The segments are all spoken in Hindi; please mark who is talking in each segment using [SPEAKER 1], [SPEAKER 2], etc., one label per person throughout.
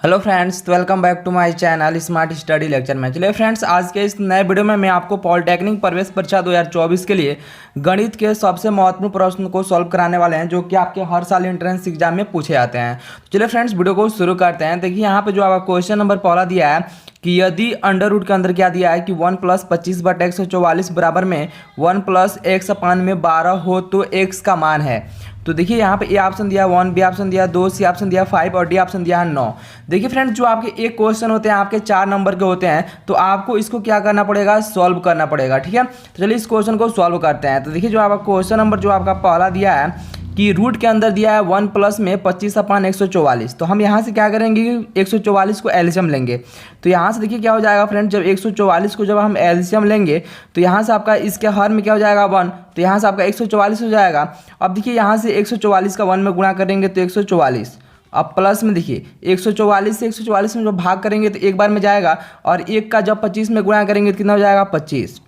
[SPEAKER 1] Hello friends, welcome back to my channel smart study lecture में। चलिए फ्रेंड्स, आज के इस नए वीडियो में मैं आपको पॉलिटेक्निक प्रवेश परीक्षा 2024 के लिए गणित के सबसे महत्वपूर्ण प्रश्न को सॉल्व कराने वाले हैं, जो कि आपके हर साल एंट्रेंस एग्जाम में पूछे जाते हैं। चलिए फ्रेंड्स, वीडियो को शुरू करते हैं। देखिए यहाँ पे जो आपका क्वेश्चन नंबर पहला दिया है कि यदि अंडर रूट के अंदर क्या दिया है कि 1 + 25/144 बराबर में 1 + x/12 हो तो x का मान है। तो देखिए यहाँ पे ए ऑप्शन दिया 1, बी ऑप्शन दिया 2, सी ऑप्शन दिया 5 और डी ऑप्शन दिया है 9। देखिए फ्रेंड्स, जो आपके एक क्वेश्चन होते हैं आपके 4 नंबर के होते हैं, तो आपको इसको क्या करना पड़ेगा, सॉल्व करना पड़ेगा। ठीक है, तो चलिए इस क्वेश्चन को सॉल्व करते हैं। तो देखिए जो आपका क्वेश्चन नंबर जो आपका पहला दिया है कि रूट के अंदर दिया है 1 प्लस में 25/144। तो हम यहाँ से क्या करेंगे, 144 को एलसीएम लेंगे। तो यहाँ से देखिए क्या हो जाएगा फ्रेंड, जब 144 को जब हम एलसीएम लेंगे तो यहाँ से आपका इसके हर में क्या हो जाएगा 1, तो यहाँ से आपका 144 हो जाएगा। अब देखिए यहाँ से 144 का 1 में गुणा करेंगे तो 144। अब प्लस में देखिए 144 से 144 में जब भाग करेंगे तो एक बार में जाएगा, और एक का जब 25 में गुणा करेंगे तो कितना हो जाएगा 25।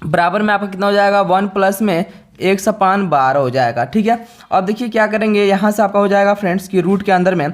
[SPEAKER 1] बराबर में आपका कितना हो जाएगा 1 प्लस में 1/12 हो जाएगा। ठीक है, अब देखिए क्या करेंगे, यहाँ से आपका हो जाएगा फ्रेंड्स कि रूट के अंदर में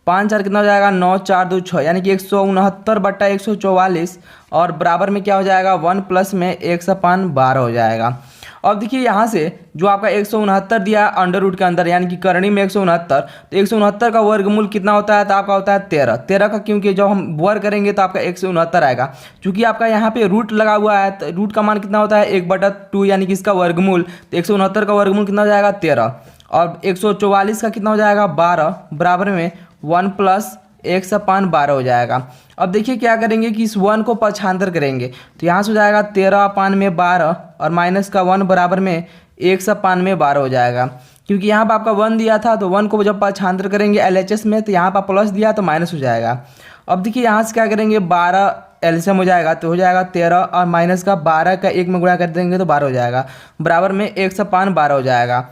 [SPEAKER 1] 5 4 कितना हो जाएगा 9 4 2 6, यानी कि 169/144, और बराबर में क्या हो जाएगा 1 प्लस में 1/12 हो जाएगा। अब देखिए यहाँ से जो आपका 169 दिया है अंडर रूट के अंदर, यानी कि करणी में 169, तो 169 का वर्गमूल कितना होता है, तो आपका होता है 13 का, क्योंकि जब हम वर्ग करेंगे तो आपका 169 आएगा। क्योंकि आपका यहाँ पे रूट लगा हुआ है तो रूट का मान कितना होता है 1/2, यानी कि इसका वर्गमूल, तो 169 का वर्गमूल कितना हो जाएगा 13, और 144 का कितना हो जाएगा 12, बराबर में 1 प्लस 1/12 हो जाएगा। अब देखिए क्या करेंगे कि इस 1 को पक्षांतर करेंगे, तो यहाँ से हो जाएगा 13/12 और माइनस का 1 बराबर में 1/12 हो जाएगा। क्योंकि यहाँ पर आपका 1 दिया था तो 1 को जब पक्षांतर करेंगे एलएचएस में, तो यहाँ पर प्लस दिया तो माइनस हो जाएगा। अब देखिए यहाँ से क्या करेंगे 12 एलसीएम हो जाएगा, तो हो जाएगा 13 और माइनस का 12 का 1 में गुणा कर देंगे तो 12 हो जाएगा, बराबर में 1/12 हो जाएगा।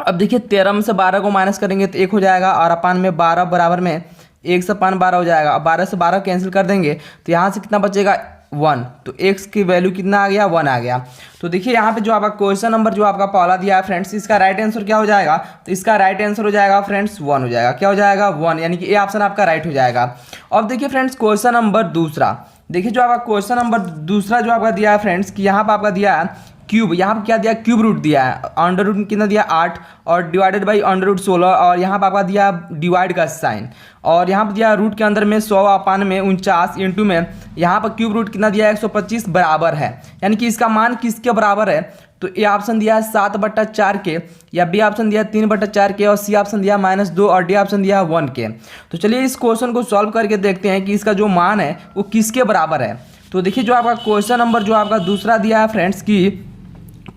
[SPEAKER 1] अब देखिए 13 में से 12 को माइनस करेंगे तो 1 हो जाएगा, और अपान में 12 बराबर में 1/12 हो जाएगा। अब 12 से 12 कैंसिल कर देंगे तो यहाँ से कितना बचेगा 1, तो x की वैल्यू कितना आ गया 1 आ गया। तो देखिए यहाँ पे जो आपका क्वेश्चन नंबर जो आपका पहला दिया है फ्रेंड्स, इसका राइट आंसर क्या हो जाएगा, तो इसका राइट आंसर हो जाएगा फ्रेंड्स 1 हो जाएगा। क्या हो जाएगा 1, यानी कि ए ऑप्शन आपका राइट हो जाएगा। अब देखिए फ्रेंड्स क्वेश्चन नंबर दूसरा, देखिए जो आपका क्वेश्चन नंबर दूसरा जो आपका दिया है फ्रेंड्स कि यहाँ पर आपका दिया है क्यूब, यहाँ पर क्या दिया क्यूब रूट दिया है, अंडर रूट कितना दिया 8 और डिवाइडेड बाई अंडर रूट 16, और यहाँ पर आपका दिया डिवाइड का साइन, और यहाँ पर दिया रूट के अंदर में 100/49 इंटू में यहाँ पर क्यूब रूट कितना दिया 125 बराबर है, यानी कि इसका मान किसके बराबर है, तो ए ऑप्शन दिया है 7/4 के, या बी ऑप्शन दिया 3/4 के, और सी ऑप्शन दिया -2, और डी ऑप्शन दिया 1 के। तो चलिए इस क्वेश्चन को सॉल्व करके देखते हैं कि इसका जो मान है वो किसके बराबर है। तो देखिए जो आपका क्वेश्चन नंबर जो आपका दूसरा दिया है फ्रेंड्स की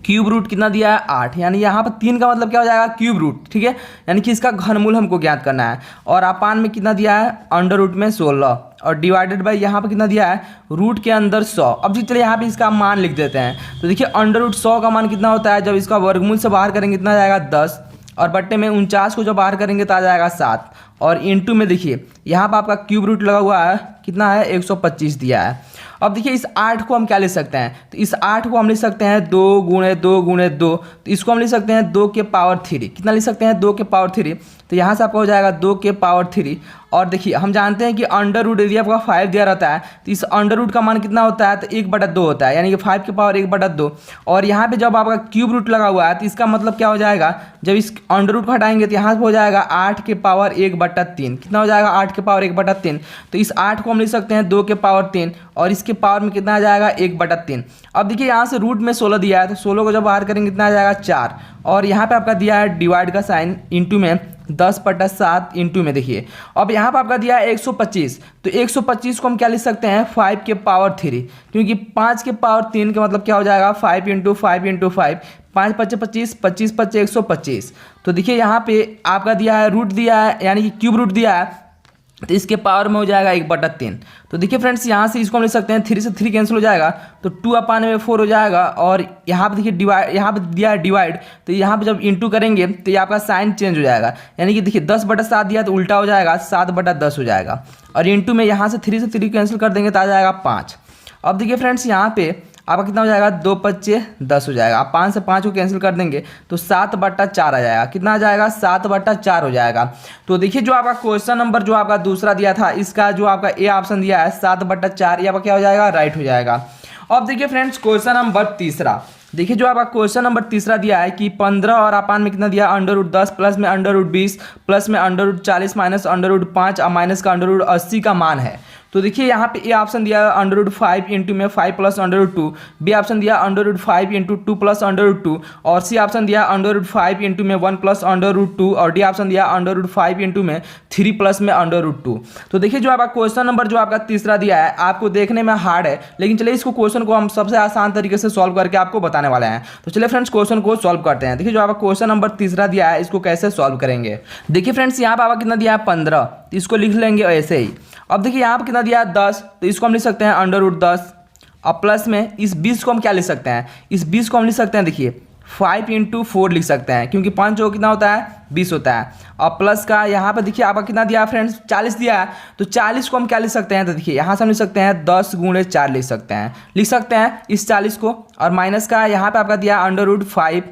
[SPEAKER 1] क्यूब रूट कितना दिया है 8, यानी यहाँ पर 3 का मतलब क्या हो जाएगा क्यूब रूट। ठीक है, यानी कि इसका घनमूल हमको ज्ञात करना है, और अपान में कितना दिया है अंडर रूट में 16, और डिवाइडेड बाई यहाँ पर कितना दिया है रूट के अंदर 100। अब चलिए यहाँ पे इसका मान लिख देते हैं। तो देखिए अंडर रूट 100 का मान कितना होता है, जब इसका वर्गमूल से बाहर करेंगे कितना जाएगा 10, और बट्टे में 49 को जब बाहर करेंगे तो आ जाएगा 7, और इंटू में देखिए यहाँ पर आपका क्यूब रूट लगा हुआ है कितना है 125 दिया है। अब देखिए इस 8 को हम क्या लिख सकते हैं, तो इस 8 को हम लिख सकते हैं 2 × 2 × 2, तो इसको हम लिख सकते हैं 2 के पावर 3। कितना लिख सकते हैं 2 के पावर 3, तो यहाँ से आपका हो जाएगा 2 के पावर 3। और देखिए हम जानते हैं कि अंडर रूट यदि आपका 5 दिया रहता है तो इस अंडर रूट का मान कितना होता है, तो 1/2 होता है, यानी कि 5 के पावर 1/2। और यहाँ पे जब आपका क्यूब रूट लगा हुआ है तो इसका मतलब क्या हो जाएगा, जब इस अंडर रूट को हटाएंगे तो यहाँ से हो जाएगा 8 के पावर 1/3। कितना हो जाएगा 8 के पावर 1/3, तो इस 8 को हम लिख सकते हैं 2 के पावर 3, और इसके पावर में कितना आ जाएगा 1/3। अब देखिए यहाँ से रूट में 16 दिया है, तो 16 को जब बाहर करेंगे कितना आ जाएगा 4, और यहाँ पे आपका दिया है डिवाइड का साइन इंटू में 10/7 इंटू में देखिए। अब यहाँ पर आपका दिया है 125, तो 125 को हम क्या लिख सकते हैं 5 के पावर 3, क्योंकि 5 के पावर 3 का मतलब क्या हो जाएगा 5 × 5 × 5, 5 × 5 = 25, 25 × 5 = 125। तो देखिए यहाँ पे आपका दिया है रूट दिया है, यानी कि क्यूब रूट दिया है, तो इसके पावर में हो जाएगा 1/3। तो देखिए फ्रेंड्स यहाँ से इसको हम लिख सकते हैं 3 से 3 कैंसिल हो जाएगा, तो 2/4 हो जाएगा, और यहाँ पे देखिए डिवाइड, यहाँ पे दिया है डिवाइड, तो यहाँ पे जब इंटू करेंगे तो ये आपका साइन चेंज हो जाएगा, यानी कि देखिए 10/7 दिया तो उल्टा हो जाएगा 7/10 हो जाएगा, और इंटू में यहाँ से 3 से 3 कैंसिल कर देंगे तो आ जाएगा 5। अब देखिए फ्रेंड्स यहाँ पे आपका कितना हो जाएगा, 2×5 = 10 हो जाएगा। आप 5 से 5 को कैंसिल कर देंगे तो 7/4 आ जाएगा। कितना आ जाएगा, 7/4 हो जाएगा। तो देखिए जो आपका क्वेश्चन नंबर जो आपका दूसरा दिया था, इसका जो आपका ए ऑप्शन दिया है 7/4, ये आपका क्या हो जाएगा, राइट हो जाएगा। अब देखिए फ्रेंड्स क्वेश्चन नंबर तीसरा, देखिए जो आपका क्वेश्चन नंबर तीसरा दिया है कि 15 और अपान में कितना दिया, √10 प्लस में √20 प्लस में √40 माइनस √5 और माइनस का √80 का मान है। तो देखिए यहाँ पे ए ऑप्शन दिया √5 इंटू में 5 प्लस √2, बी ऑप्शन दिया √5 इंटू 2 प्लस √2 और सी ऑप्शन दिया √5 इंटू में 1 प्लस √2 और डी ऑप्शन दिया √5 इंटू में 3 प्लस में √2। तो देखिए जो आपका क्वेश्चन नंबर जो आपका तीसरा दिया है आपको देखने में हार्ड है, लेकिन चलिए इसको क्वेश्चन को हम सबसे आसान तरीके से सॉल्व करके आपको बताने वाले हैं। तो चलिए फ्रेंड्स क्वेश्चन को सॉल्व करते हैं। देखिए जो आपका क्वेश्चन नंबर तीसरा दिया है इसको कैसे सॉल्व करेंगे। देखिए फ्रेंड्स यहाँ पर आपका कितना दिया है, 15, तो इसको लिख लेंगे ऐसे ही। अब देखिए यहाँ पर कितना दिया है, 10, तो इसको हम लिख सकते हैं √10 और प्लस में इस 20 को हम क्या लिख सकते हैं, इस 20 को हम लिख सकते हैं देखिए 5 × 4 लिख सकते हैं, क्योंकि 5 जो कितना होता है, 20 होता है। और प्लस का यहाँ पर देखिए आपका कितना दिया है फ्रेंड्स, 40 दिया है, तो 40 को हम क्या लिख सकते हैं, तो देखिए यहाँ से हम लिख सकते हैं 10×4 लिख सकते हैं इस 40 को। और माइनस का यहाँ पे आपका दिया √5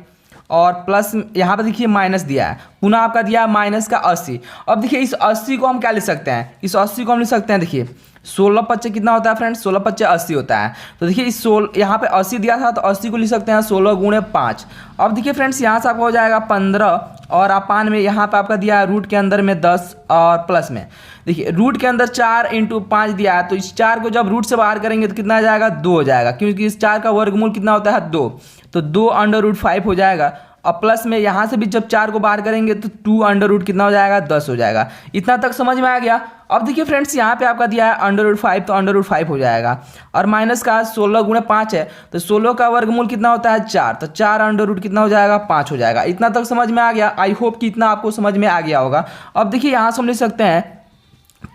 [SPEAKER 1] और प्लस यहाँ पर देखिए माइनस दिया है, पुनः आपका दिया है माइनस का 80। अब देखिए इस 80 को हम क्या लिख सकते हैं, इस 80 को हम लिख सकते हैं देखिए 16×5 कितना होता है फ्रेंड्स, 16×5 80 होता है। तो देखिए इस यहाँ पे 80 दिया था तो 80 को लिख सकते हैं 16×5। अब देखिए फ्रेंड्स यहाँ से आपका हो जाएगा 15 और अपान में यहाँ पे आपका दिया है रूट के अंदर में 10 और प्लस में देखिए रूट के अंदर 4 × 5 दिया है, तो इस 4 को जब रूट से बाहर करेंगे तो कितना आ जाएगा, 2 हो जाएगा, क्योंकि इस 4 का वर्गमूल कितना होता है, 2, तो 2/√5 हो जाएगा। और प्लस में यहाँ से भी जब 4 को बाहर करेंगे तो 2 कितना हो जाएगा, 10 हो जाएगा। इतना तक समझ में आ गया। अब देखिए फ्रेंड्स यहाँ पे आपका दिया है √5, तो √5 हो जाएगा। और माइनस का 16×5 है, तो 16 का वर्गमूल कितना होता है, 4, तो 4 कितना हो जाएगा, 5 हो जाएगा। इतना तक समझ में आ गया। आई होप कि इतना आपको समझ में आ गया होगा। अब देखिए यहाँ से हम लिख सकते हैं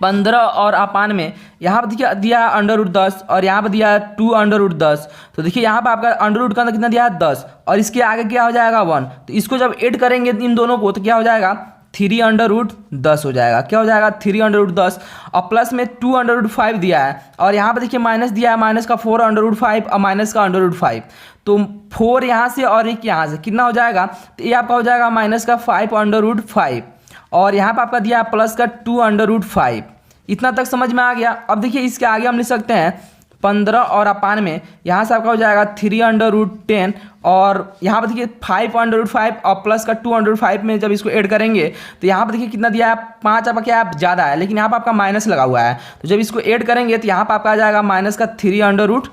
[SPEAKER 1] 15 और अपान में यहाँ पर देखिए दिया है √10 और यहाँ पर दिया है 2 तो देखिए यहाँ पर आपका √ का अंदर कितना दिया है, 10, और इसके आगे क्या हो जाएगा, 1, तो इसको जब ऐड करेंगे इन दोनों को तो क्या हो जाएगा, 3 हो जाएगा। क्या हो जाएगा, 3 और प्लस में 2 दिया है और यहाँ पर देखिए माइनस दिया है, माइनस का 4 और माइनस का √5, तो 4 यहाँ से और एक यहाँ से कितना हो जाएगा, तो ये आपका हो जाएगा माइनस का 5 और यहाँ पर आपका दिया है प्लस का 2 इतना तक समझ में आ गया। अब देखिए इसके आगे हम लिख सकते हैं 15 और अपान में यहाँ से आपका हो जाएगा 3 और यहाँ पर देखिए 5 और प्लस का 2 में जब इसको ऐड करेंगे तो यहाँ पर देखिए कितना दिया है, 5 आपका क्या है, ज़्यादा है, लेकिन यहाँ पर आपका माइनस लगा हुआ है, तो जब इसको ऐड करेंगे तो यहाँ पर आपका आ जाएगा माइनस का 3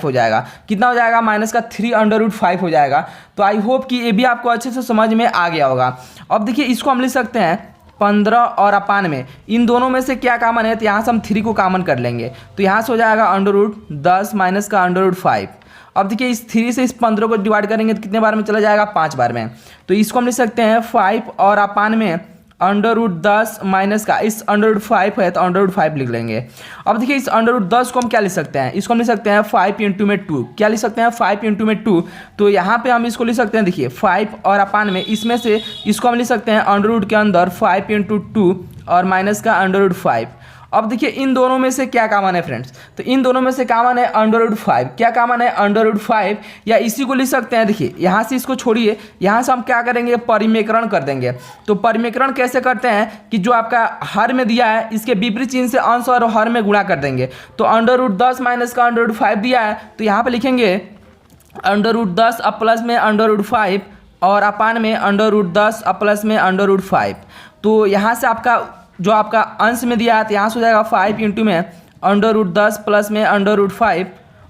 [SPEAKER 1] हो जाएगा। कितना हो जाएगा, माइनस का 3 हो जाएगा। तो आई होप कि ये भी आपको अच्छे से समझ में आ गया होगा। अब देखिए इसको हम लिख सकते हैं 15 और अपान में इन दोनों में से क्या कॉमन है, तो यहाँ से हम 3 को कॉमन कर लेंगे, तो यहाँ से हो जाएगा √10 माइनस का √5। अब देखिए इस 3 से इस 15 को डिवाइड करेंगे तो कितने बार में चला जाएगा, 5 बार में, तो इसको हम लिख सकते हैं 5 और अपान में √10 माइनस का इस √5 है तो √5 लिख लेंगे। अब देखिए इस √10 को हम क्या लिख सकते हैं, इसको हम लिख सकते हैं 5 × में 2, क्या लिख सकते हैं, 5 × में 2, तो यहाँ पे हम इसको लिख सकते हैं देखिए 5 और अपान में इसमें से इसको हम लिख सकते हैं √ के अंदर 5 × 2 और माइनस का √5। अब देखिए इन दोनों में से क्या कॉमन है फ्रेंड्स, तो इन दोनों में से कॉमन है √5। क्या कॉमन है, √5, या इसी को लिख सकते हैं देखिए यहाँ से इसको छोड़िए, यहाँ से हम क्या करेंगे, परिमेकरण कर देंगे। तो परिमेकरण कैसे करते हैं कि जो आपका हर में दिया है इसके विपरीत चिन्ह से अंश और हर में गुणा कर देंगे। तो √10 माइनस का √5 दिया है तो यहाँ पर लिखेंगे √10 अब प्लस में √5 और अपान में √10 अब प्लस में √5। तो यहाँ से आपका जो आपका अंश में दिया है तो यहाँ से हो जाएगा 5 × में √10 प्लस में √5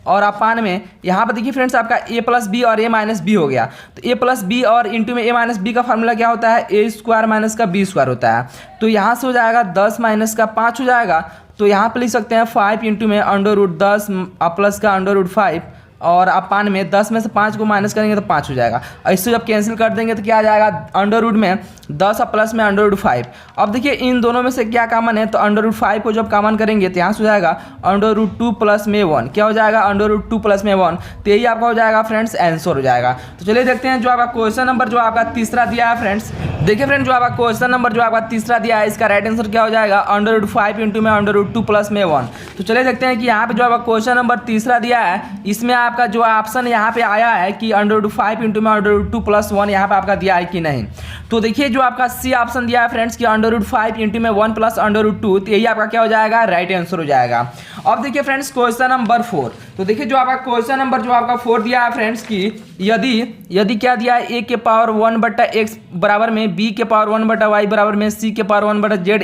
[SPEAKER 1] और अपान में यहाँ पर देखिए फ्रेंड्स आपका a+b और a-b हो गया। तो a+b और इंटू में a-b का फार्मूला क्या होता है, a² माइनस का b² होता है। तो यहाँ से हो जाएगा 10 माइनस का 5 हो जाएगा। तो यहाँ पर लिख सकते हैं 5 × में √10 प्लस का √5 और अपान में 10 में से 5 को माइनस करेंगे तो 5 हो जाएगा। और इससे जब कैंसिल कर देंगे तो क्या आ जाएगा, √ में 10 और प्लस में √5। अब देखिए इन दोनों में से क्या कॉमन है, तो √5 को जब कॉमन करेंगे तो यहाँ से हो जाएगा √2 प्लस में 1। क्या हो जाएगा, √2 प्लस में 1। तो यही आपका हो जाएगा फ्रेंड्स आंसर हो जाएगा। तो चलिए देखते हैं जो आपका क्वेश्चन नंबर जो आपका तीसरा दिया है फ्रेंड्स। देखिए फ्रेंड जो आपका क्वेश्चन नंबर जो आपका तीसरा दिया है इसका राइट आंसर क्या हो जाएगा, √5 × में √2 प्लस में 1। तो चलिए देखते हैं कि यहाँ पे जो आपका क्वेश्चन नंबर तीसरा दिया है इसमें आप आपका जो ऑप्शन यहाँ पे आया है कि √5 इंटू में √2+1 यहाँ पे आपका दिया है कि नहीं। तो देखिए जो आपका सी ऑप्शन दिया है फ्रेंड्स कि √5 इंटू में 1 + √2, तो यही आपका क्या हो जाएगा, राइट आंसर हो जाएगा। अब देखिए फ्रेंड्स क्वेश्चन नंबर 4। तो देखिए जो आपका क्वेश्चन नंबर जो आपका 4 दिया है फ्रेंड्स कि यदि क्या दिया है, a के पावर 1/x बराबर में b के पावर 1/y बराबर में c के पावर 1/z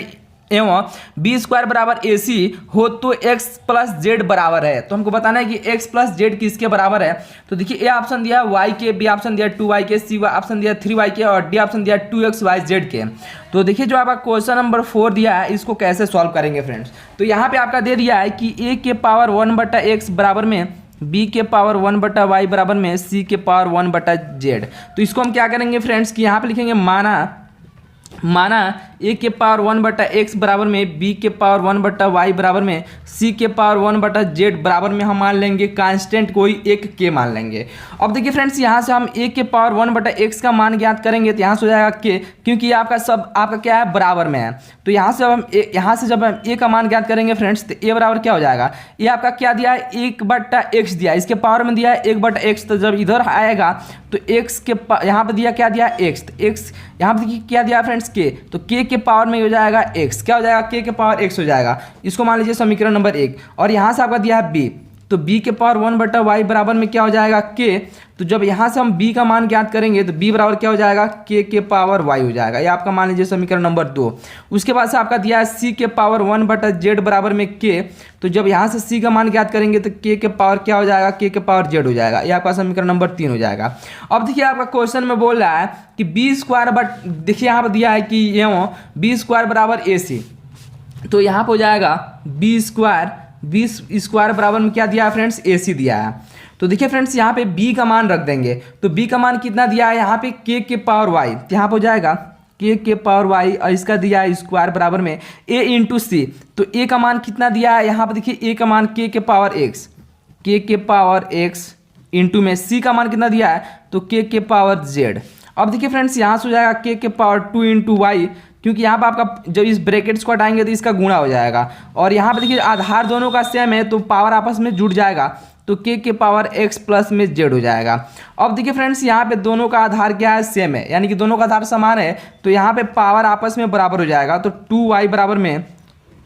[SPEAKER 1] एवं b² बराबर ac हो तो x + z बराबर है। तो हमको बताना है कि x + z किसके बराबर है। तो देखिए ए ऑप्शन दिया y के, बी ऑप्शन दिया 2y के, सी ऑप्शन दिया 3y के और डी ऑप्शन दिया 2xyz के। तो देखिए जो आपका क्वेश्चन नंबर 4 दिया है इसको कैसे सॉल्व करेंगे फ्रेंड्स। तो यहाँ पे आपका दे दिया है कि a के पावर 1/x बराबर में b के पावर 1/y बराबर में c के पावर 1/z। तो इसको हम क्या करेंगे फ्रेंड्स कि यहाँ पे लिखेंगे माना a के पावर 1/x बराबर में b के पावर 1/y बराबर में c के पावर 1/z बराबर में हम मान लेंगे कांस्टेंट कोई एक k मान लेंगे। अब देखिए फ्रेंड्स यहाँ से हम a के पावर 1/x का मान ज्ञात करेंगे तो यहाँ से हो जाएगा k, क्योंकि ये आपका क्या है, बराबर में है। तो यहाँ से जब हम a का मान ज्ञात करेंगे फ्रेंड्स तो a बराबर क्या हो जाएगा, ये आपका क्या दिया है 1/x दिया है, इसके पावर में दिया है 1/x। तो जब इधर आएगा तो x के यहाँ पर दिया क्या दिया x, तो x यहाँ पर देखिए क्या दिया फ्रेंड्स k, तो k के पावर में हो जाएगा x, क्या हो जाएगा k के पावर x हो जाएगा। इसको मान लीजिए समीकरण नंबर 1। और यहाँ से आपका दिया है b, तो b के पावर 1/y बराबर में क्या हो जाएगा k। तो जब यहाँ से हम b का मान ज्ञात करेंगे तो b बराबर क्या हो जाएगा, k के पावर y हो जाएगा। ये आपका मान लीजिए समीकरण नंबर 2। उसके बाद से आपका दिया है c के पावर 1/z बराबर में k। तो जब यहाँ से c का मान ज्ञात करेंगे तो k के पावर क्या हो जाएगा, k के पावर z हो जाएगा। ये आपका समीकरण नंबर 3 हो जाएगा। अब देखिए आपका क्वेश्चन में बोल रहा है कि देखिए यहाँ पर दिया है कि b² बराबर ac। तो यहाँ पर हो जाएगा b² बराबर में क्या दिया है फ्रेंड्स, ac दिया है। तो देखिए फ्रेंड्स यहाँ पे b का मान रख देंगे, तो b का मान कितना दिया है यहाँ पे k के पावर y, तो यहाँ पे हो जाएगा k के पावर y और इसका दिया है स्क्वायर बराबर में a इंटू सी। तो a का मान कितना दिया है यहाँ पे देखिए a का मान k के पावर x इंटू में c का मान कितना दिया है, तो k के पावर z। अब देखिए फ्रेंड्स यहाँ से हो जाएगा k के पावर 2 इंटू वाई, क्योंकि यहाँ पर आपका जब इस ब्रैकेट्स को हटाएंगे तो इसका गुणा हो जाएगा। और यहाँ पे देखिए आधार दोनों का सेम है तो पावर आपस में जुड़ जाएगा, तो k के पावर x प्लस में z हो जाएगा। अब देखिए फ्रेंड्स यहाँ पे दोनों का आधार क्या है, सेम है, यानी कि दोनों का आधार समान है, तो यहाँ पे पावर आपस में बराबर हो जाएगा। तो 2y बराबर में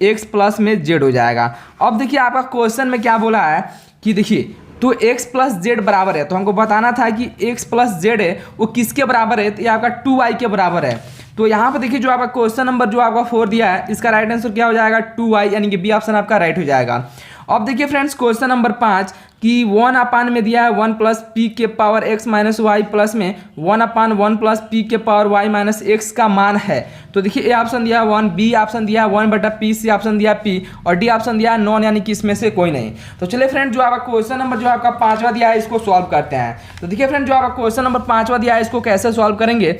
[SPEAKER 1] x प्लस में z हो जाएगा। अब देखिए आपका क्वेश्चन में क्या बोला है कि देखिए तो x प्लस जेड बराबर है, तो हमको बताना था कि x प्लस जेड है वो किसके बराबर है, तो ये आपका 2y के बराबर है। तो यहाँ पर देखिए जो आपका क्वेश्चन नंबर जो आपका 4 दिया है इसका राइट आंसर क्या हो जाएगा, 2y, यानी कि बी ऑप्शन आपका राइट हो जाएगा। अब देखिए फ्रेंड्स क्वेश्चन नंबर 5 कि 1/, में दिया है 1 + p के पावर x - y प्लस में 1/1 + p के पावर y - x का मान है। तो देखिए ए ऑप्शन दिया है 1, बी ऑप्शन दिया है 1/p, सी ऑप्शन दिया है p और डी ऑप्शन दिया है नॉन, यानी कि इसमें से कोई नहीं। तो चलिए फ्रेंड जो आपका क्वेश्चन नंबर जो आपका 5वां दिया है इसको सॉल्व करते हैं। तो देखिए फ्रेंड जो आपका क्वेश्चन नंबर 5वां दिया है इसको कैसे सॉल्व करेंगे,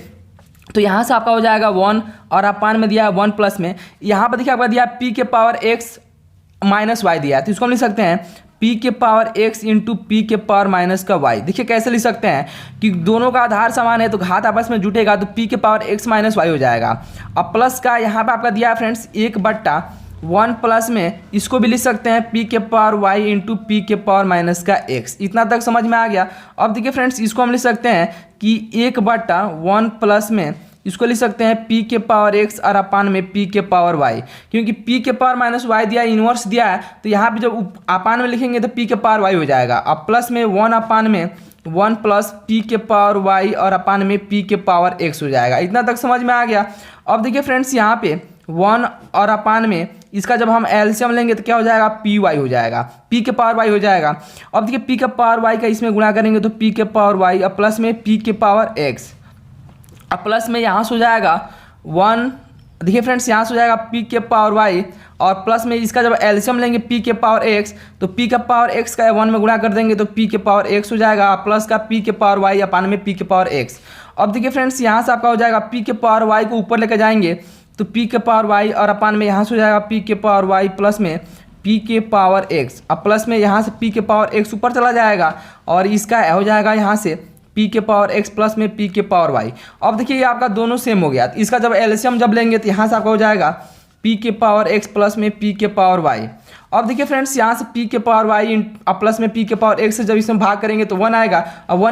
[SPEAKER 1] तो यहाँ से आपका हो जाएगा 1 और अपान में दिया है 1 प्लस में, यहाँ पर देखिए आपका दिया है p के पावर x - y दिया है, तो इसको हम लिख सकते हैं p के पावर x इंटू p के पावर माइनस का y। देखिए कैसे लिख सकते हैं कि दोनों का आधार समान है तो घात आपस में जुटेगा, तो p के पावर x - y हो जाएगा। अब प्लस का यहाँ पे आपका दिया है फ्रेंड्स 1/1 प्लस में इसको भी लिख सकते हैं p के पावर y इंटू p के पावर माइनस का x। इतना तक समझ में आ गया। अब देखिए फ्रेंड्स इसको हम लिख सकते हैं कि 1/1 प्लस में इसको लिख सकते हैं p के पावर x और अपान में p के पावर y, क्योंकि p के पावर माइनस y दिया है, इन्वर्स दिया है, तो यहाँ पे जब अपान में लिखेंगे तो p के पावर y हो जाएगा। अब प्लस में 1/1 प्लस p के पावर y और अपान में p के पावर x हो जाएगा। इतना तक समझ में आ गया। अब देखिए फ्रेंड्स यहाँ पे 1 और अपान में इसका जब हम एलसीएम लेंगे तो क्या हो जाएगा, पी वाई हो जाएगा, p के पावर y हो जाएगा। अब देखिए p के पावर y का इसमें गुणा करेंगे तो p के पावर y और प्लस में p के पावर x। अब प्लस में यहाँ से हो जाएगा 1, देखिए फ्रेंड्स यहाँ से हो जाएगा p के पावर y और प्लस में इसका जब एलसीएम लेंगे p के पावर x, तो p के पावर x का 1 में गुणा कर देंगे तो p के पावर x हो जाएगा, प्लस का p के पावर y अपान में p के पावर x। अब देखिए फ्रेंड्स यहाँ से आपका हो जाएगा p के पावर y को ऊपर लेकर जाएंगे तो p के पावर y और अपान में यहाँ से हो जाएगा p के पावर y प्लस में p के पावर x। अब प्लस में यहाँ से p के पावर x ऊपर चला जाएगा और इसका हो जाएगा यहाँ से p के पावर x प्लस में p के पावर y। अब देखिए ये आपका दोनों सेम हो गया, तो इसका जब एलसीएम जब लेंगे तो यहाँ से आपका हो जाएगा पी के पावर एक्स प्लस में पी के पावर वाई। अब देखिए फ्रेंड्स, यहाँ से पी के पावर वाई प्लस में पी के पावर एक्स से जब इसमें भाग करेंगे तो 1 आएगा। अब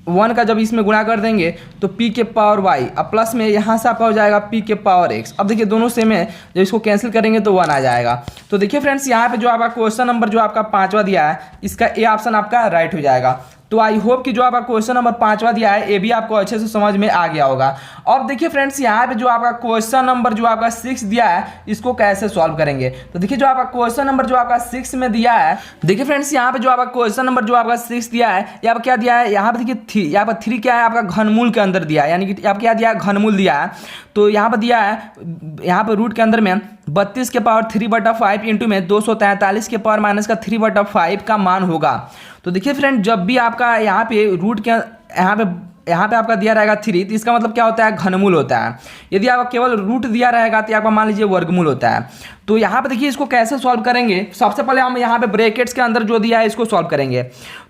[SPEAKER 1] 1 का जब इसमें गुणा कर देंगे तो पी के पावर वाई अब प्लस में यहाँ से आपका हो जाएगा पी के पावर एक्स। अब देखिए दोनों सेम है, जब इसको कैंसिल करेंगे तो 1 आ जाएगा। तो देखिए फ्रेंड्स, यहाँ पे जो आपका क्वेश्चन नंबर जो आपका 5वां दिया है, इसका ए ऑप्शन आपका राइट हो जाएगा। तो आई होप कि जो आपका क्वेश्चन नंबर 5वां दिया है ये भी आपको अच्छे से समझ में आ गया होगा। अब देखिए फ्रेंड्स, यहाँ पे जो आपका क्वेश्चन नंबर जो आपका 6 दिया है इसको कैसे सॉल्व करेंगे। तो देखिए जो आपका क्वेश्चन नंबर जो आपका 6 में दिया है, देखिए फ्रेंड्स यहाँ पे जो आपका क्वेश्चन नंबर जो आपका 6 दिया है, यहाँ पे क्या दिया है, यहाँ पे देखिए यहाँ पर 3 क्या है आपका घनमूल के अंदर दिया है, यानी कि आप क्या दिया है, घनमूल दिया है। तो यहाँ पर दिया है, यहाँ पर रूट के अंदर में 32 के पावर 3/5 इंटू में 243 के पावर माइनस का 3/5 का मान होगा। तो देखिए फ्रेंड, जब भी आपका यहाँ पे रूट के यहाँ पे आपका दिया रहेगा 3, तो इसका मतलब क्या होता है, घनमूल होता है। यदि आपका केवल रूट दिया रहेगा तो आपका मान लीजिए वर्गमूल होता है। तो यहाँ पे देखिए इसको कैसे सॉल्व करेंगे, सबसे पहले हम यहाँ पे ब्रैकेट्स के अंदर जो दिया है इसको सॉल्व करेंगे।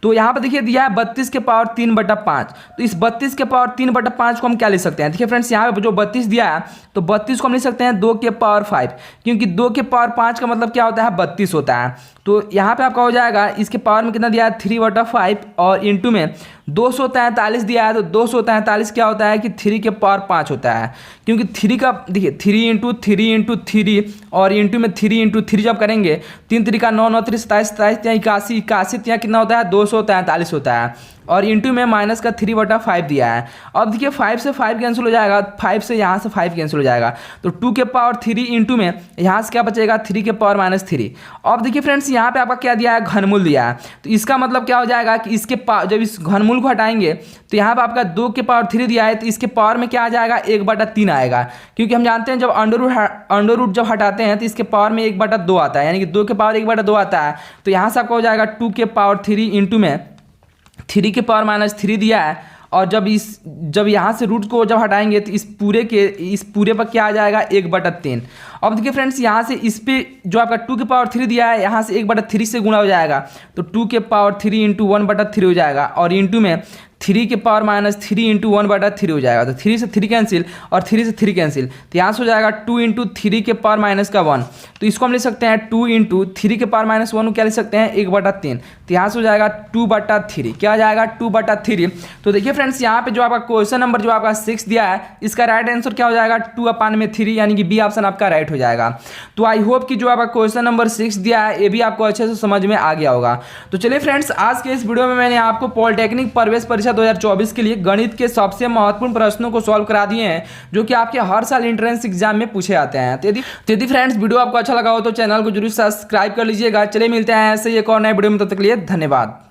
[SPEAKER 1] तो यहाँ पे देखिए दिया है 32 के पावर 3/5, तो इस 32 के पावर 3/5 को हम क्या लिख सकते हैं। देखिए फ्रेंड्स, यहाँ पे जो 32 दिया है तो 32 को हम लिख सकते हैं 2 के पावर 5, क्योंकि 2 के पावर 5 का मतलब क्या होता है, 32 होता है। तो यहाँ पे आपका हो जाएगा, इसके पावर में कितना दिया है 3/5 और इंटू में 243 दिया है। तो 243 क्या होता है कि 3 के पावर 5 होता है, क्योंकि 3 का देखिए 3 × 3 × 3 और इंटू में 3 × 3 जब करेंगे 3 3 का 9 9 3 27 27 81 81 यहाँ कितना होता है 243 होता है, और इंटू में माइनस का 3/5 दिया है। अब देखिए 5 से 5 कैंसिल हो जाएगा, 5 से यहाँ से 5 कैंसिल हो जाएगा, तो 2 के पावर 3 इंटू में यहाँ से क्या बचेगा 3 के पावर -3। अब देखिए फ्रेंड्स, यहाँ पे आपका क्या दिया है, घनमूल दिया है। तो इसका मतलब क्या हो जाएगा कि इसके जब इस घनमूल को हटाएंगे तो यहाँ पे आपका 2 के पावर 3 दिया है, तो इसके पावर में क्या आ जाएगा 1/3 आएगा, क्योंकि हम जानते हैं जब अंडर रूट जब हटाते हैं तो इसके पावर में 1/2 आता है, यानी कि 2 के पावर 1/2 आता है। तो यहाँ से आपका हो जाएगा 2 के पावर 3 इंटू में 3 के पावर -3 दिया है, और जब यहाँ से रूट को जब हटाएंगे तो इस पूरे पर क्या आ जाएगा 1/3। अब देखिए फ्रेंड्स, यहाँ से इस पे जो आपका 2 के पावर 3 दिया है यहाँ से 1/3 से गुणा हो जाएगा, तो 2 के पावर 3 इंटू 1/3 हो जाएगा, और इंटू में 3 के पावर -3 इंटू 1/3 हो जाएगा। तो 3 से 3 कैंसिल और 3 से 3 कैंसिल, तो यहाँ से हो जाएगा 2 इंटू 3 के पावर -1। तो इसको हम लिख सकते हैं 2 इंटू 3 के पावर -1 को क्या लिख सकते हैं 1/3। तो यहाँ से हो जाएगा 2/3, क्या आ जाएगा 2/3। तो देखिए फ्रेंड्स, यहाँ पे जो आपका क्वेश्चन नंबर जो आपका 6 दिया है इसका राइट आंसर क्या हो जाएगा 2/3, यानी कि बी ऑप्शन आपका राइट हो जाएगा। तो आई होप कि जो आपका क्वेश्चन नंबर 6 दिया है ये भी आपको अच्छे से समझ में आ गया होगा। तो चलिए फ्रेंड्स, आज के इस वीडियो में मैंने आपको पॉलिटेक्निक प्रवेश परीक्षा 2024 के लिए गणित के सबसे महत्वपूर्ण प्रश्नों को सॉल्व करा दिए हैं, जो कि आपके हर साल एंट्रेंस एग्जाम में पूछे जाते हैं। तो यदि फ्रेंड्स वीडियो आपको अच्छा लगा हो तो चैनल को जरूर सब्सक्राइब कर लीजिएगा। चलिए मिलते हैं ऐसे ही एक और नए वीडियो में, तब तक के लिए धन्यवाद।